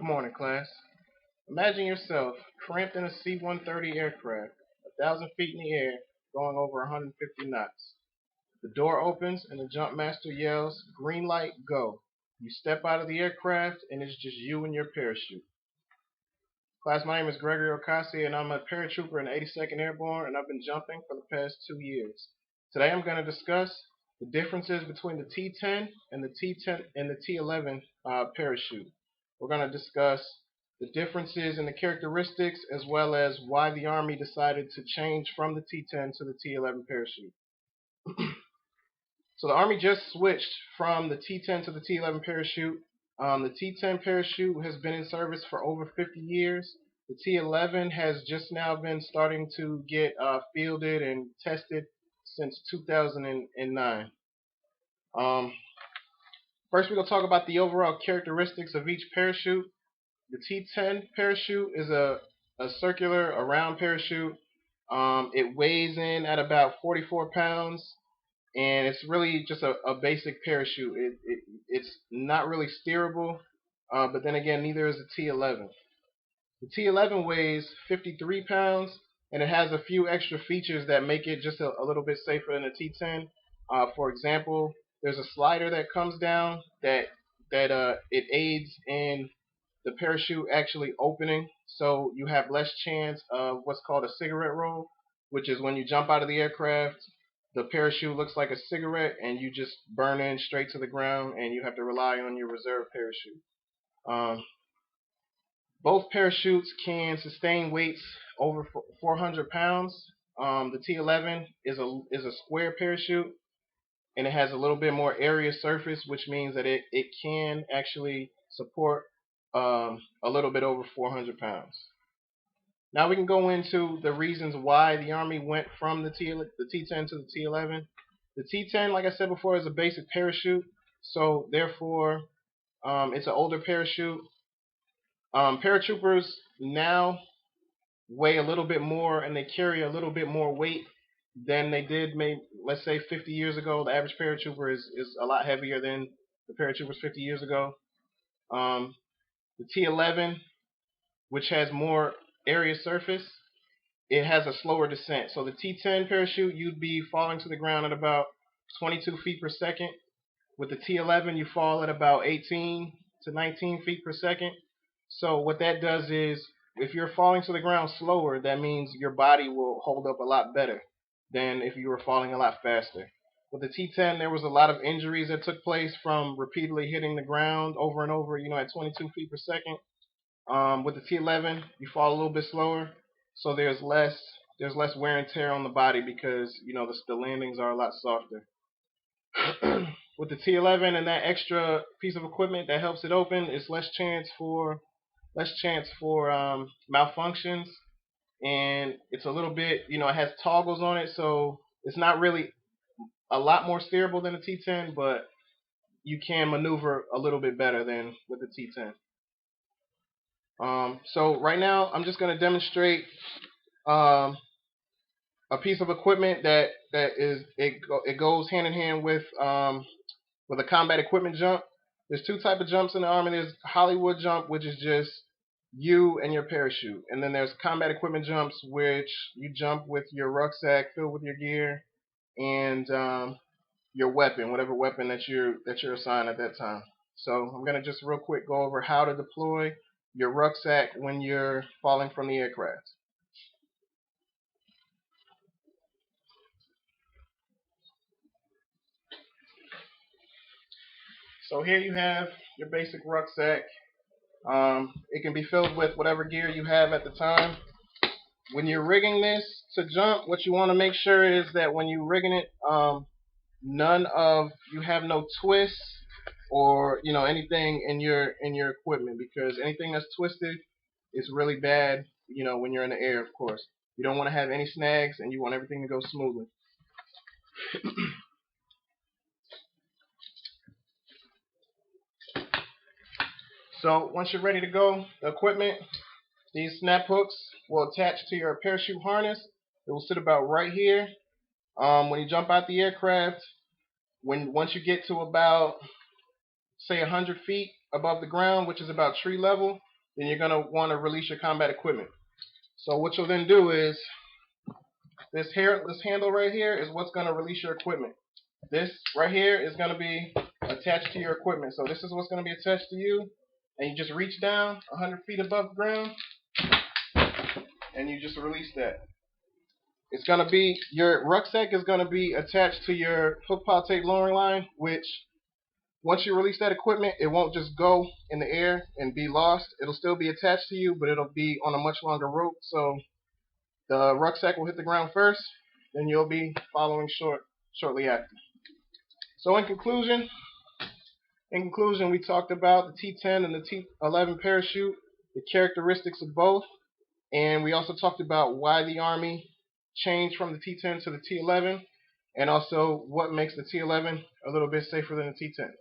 Good morning, class. Imagine yourself cramped in a C-130 aircraft, 1,000 feet in the air, going over 150 knots. The door opens and the jump master yells, "Green light, go." You step out of the aircraft and it's just you and your parachute. Class, my name is Gregory Ocasio and I'm a paratrooper in the 82nd Airborne, and I've been jumping for the past 2 years. Today I'm going to discuss the differences between the T-10 and the T-10 and the T-11 parachute. We're going to discuss the differences in the characteristics, as well as why the Army decided to change from the T-10 to the T-11 parachute. So the Army just switched from the T-10 to the T-11 parachute. The T-10 parachute has been in service for over 50 years. The T-11 has just now been starting to get fielded and tested since 2009. First, we're going to talk about the overall characteristics of each parachute. The T-10 parachute is a circular, a round parachute. It weighs in at about 44 pounds, and it's really just a basic parachute. It's not really steerable, but then again, neither is the T-11. The T-11 weighs 53 pounds, and it has a few extra features that make it just a little bit safer than the T-10. For example, there's a slider that comes down that it aids in the parachute actually opening, so you have less chance of what's called a cigarette roll, which is when you jump out of the aircraft, the parachute looks like a cigarette and you just burn in straight to the ground and you have to rely on your reserve parachute. Both parachutes can sustain weights over 400 pounds. The T-11 is a square parachute, and it has a little bit more area surface, which means that it can actually support a little bit over 400 pounds. Now we can go into the reasons why the Army went from the T-10 to the T-11. The T-10, like I said before, is a basic parachute, so therefore it's an older parachute. Paratroopers now weigh a little bit more and they carry a little bit more weight than they did, maybe, let's say 50 years ago. The average paratrooper is a lot heavier than the paratroopers 50 years ago. The T-11, which has more area surface, it has a slower descent. So the T-10 parachute, you'd be falling to the ground at about 22 feet per second. With the T-11, you fall at about 18 to 19 feet per second. So what that does is, if you're falling to the ground slower, that means your body will hold up a lot better than if you were falling a lot faster. With the T-10, there was a lot of injuries that took place from repeatedly hitting the ground over and over, at 22 feet per second. With the T-11, you fall a little bit slower, so there's less wear and tear on the body because the landings are a lot softer. With the T-11 and that extra piece of equipment that helps it open, it's less chance for malfunctions, and it's a little bit, it has toggles on it, so it's not really a lot more steerable than the T-10, but you can maneuver a little bit better than with the T-10. So right now I'm just going to demonstrate a piece of equipment that goes hand in hand with a combat equipment jump. There's two types of jumps in the Army. There's Hollywood jump, which is just you and your parachute, and then there's combat equipment jumps, which you jump with your rucksack filled with your gear and your weapon, whatever weapon that you're assigned at that time. So I'm gonna just real quick go over how to deploy your rucksack when you're falling from the aircraft. So here you have your basic rucksack. It can be filled with whatever gear you have at the time. When you're rigging this to jump, what you want to make sure is that when you're rigging it, you have no twists or anything in your equipment, because anything that's twisted is really bad. When you're in the air, of course, you don't want to have any snags, and you want everything to go smoothly. So once you're ready to go, the equipment, these snap hooks will attach to your parachute harness. It will sit about right here. When you jump out the aircraft, once you get to about, say, 100 feet above the ground, which is about tree level, then you're going to want to release your combat equipment. So what you'll then do is this handle right here is what's going to release your equipment. This right here is going to be attached to your equipment. So this is what's going to be attached to you, and you just reach down 100 feet above the ground and you just release that. It's going to be, your rucksack is going to be attached to your hook pile tape lowering line, which once you release that equipment, it won't just go in the air and be lost. It'll still be attached to you, but it'll be on a much longer rope. So the rucksack will hit the ground first, then you'll be following shortly after. So in conclusion, we talked about the T10 and the T11 parachute, the characteristics of both, and we also talked about why the Army changed from the T10 to the T11, and also what makes the T11 a little bit safer than the T10.